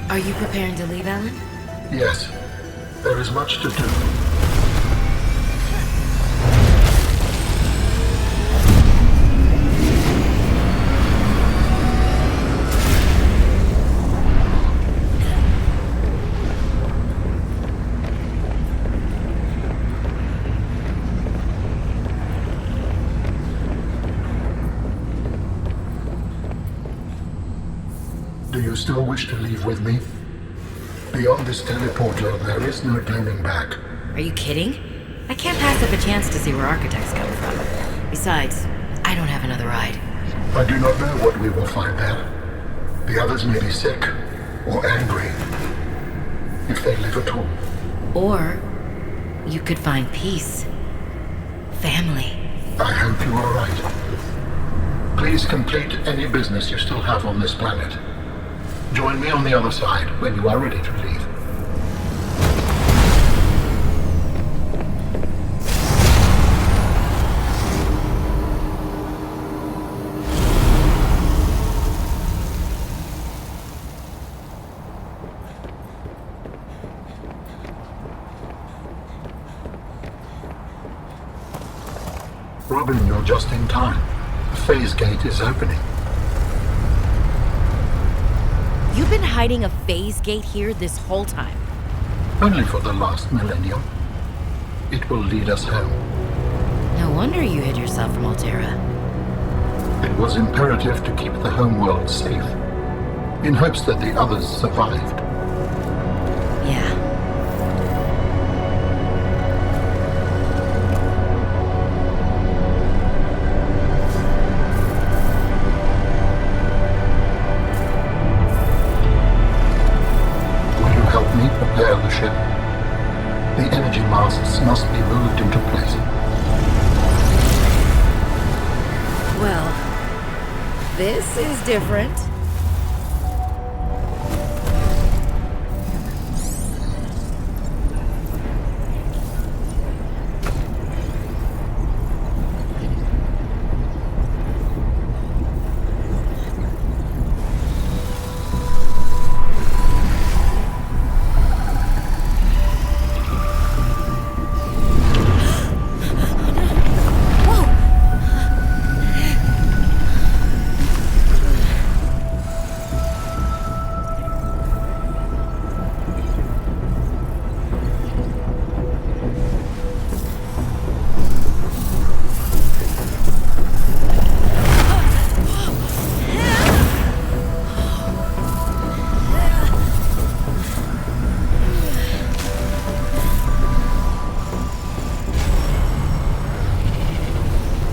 Are you preparing to leave, Alan? Yes. There is much to do. Do you still wish to leave with me? Beyond this teleporter, there is no turning back. Are you kidding? I can't pass up a chance to see where Architects come from. Besides, I don't have another ride. I do not know what we will find there. The others may be sick or angry, if they live at all. Or you could find peace. Family. I hope you are right. Please complete any business you still have on this planet. Join me on the other side when you are ready to leave. Robin, you're just in time. The phase gate is opening. You've been hiding a phase gate here this whole time. Only for the last millennium. It will lead us home. No wonder you hid yourself from Alterra. It was imperative to keep the homeworld safe, in hopes that the others survived. Yeah. Prepare the ship. The energy masts must be moved into place. Well, this is different.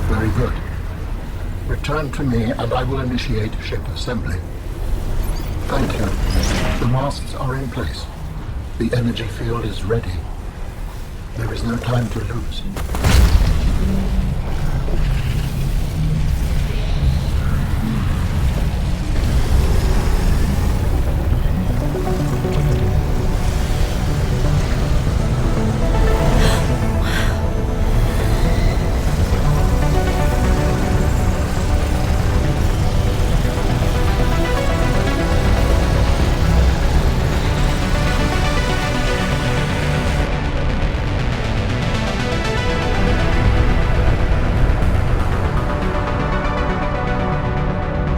Very good. Return to me and I will initiate ship assembly. Thank you. The masts are in place. The energy field is ready. There is no time to lose.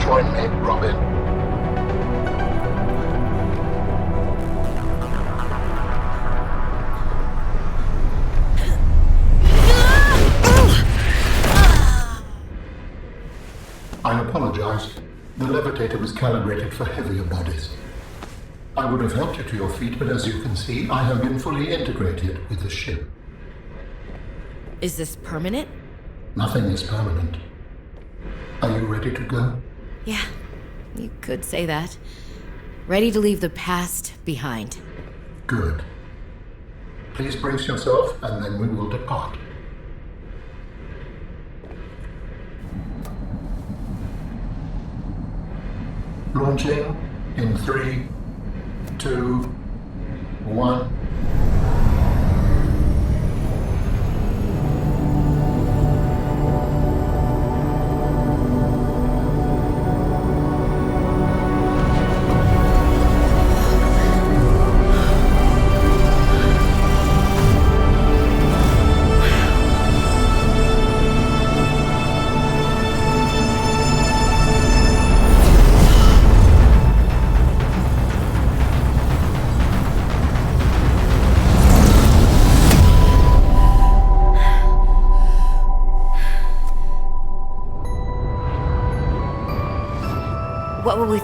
Join me, Robin. I apologize. The levitator was calibrated for heavier bodies. I would have helped you to your feet, but as you can see, I have been fully integrated with the ship. Is this permanent? Nothing is permanent. Are you ready to go? Yeah, you could say that. Ready to leave the past behind. Good. Please brace yourself, and then we will depart. Launching in 3, 2, 1.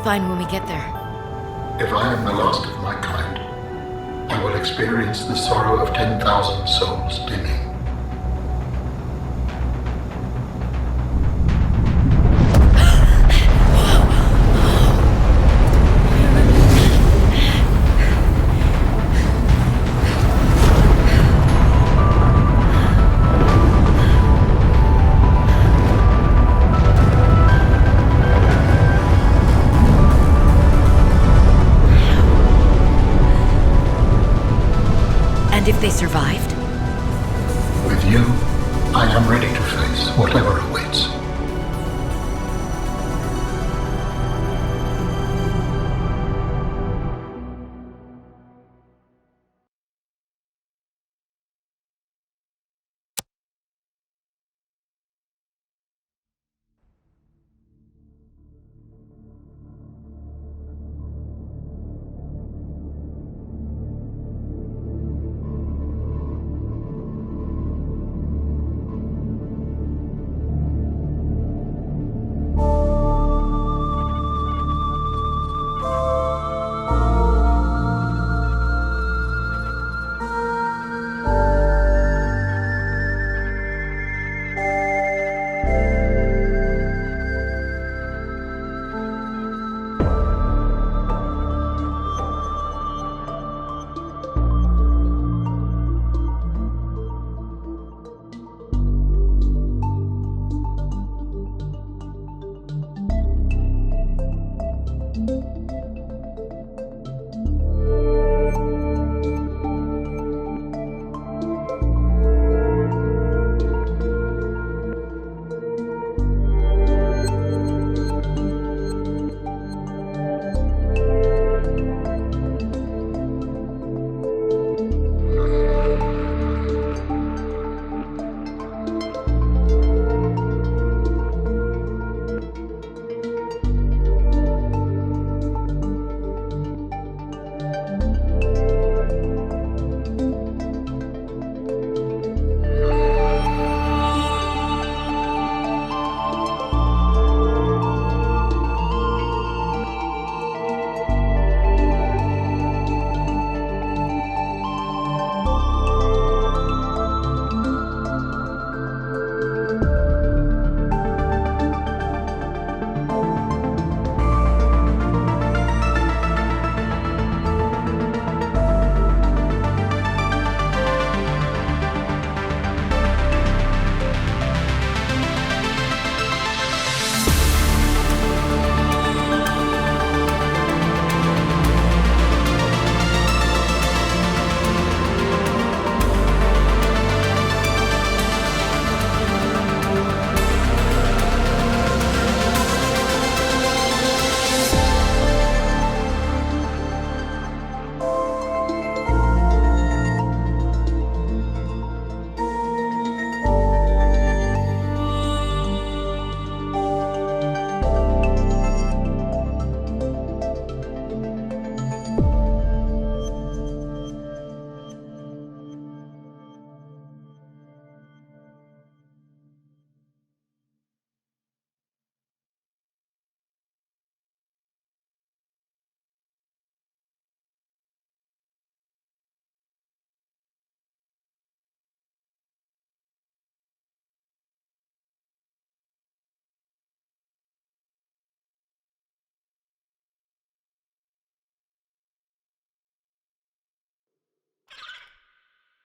find when we get there? If I am the last of my kind, I will experience the sorrow of 10,000 souls dimming. And if they survived? With you, I am ready to face whatever awaits.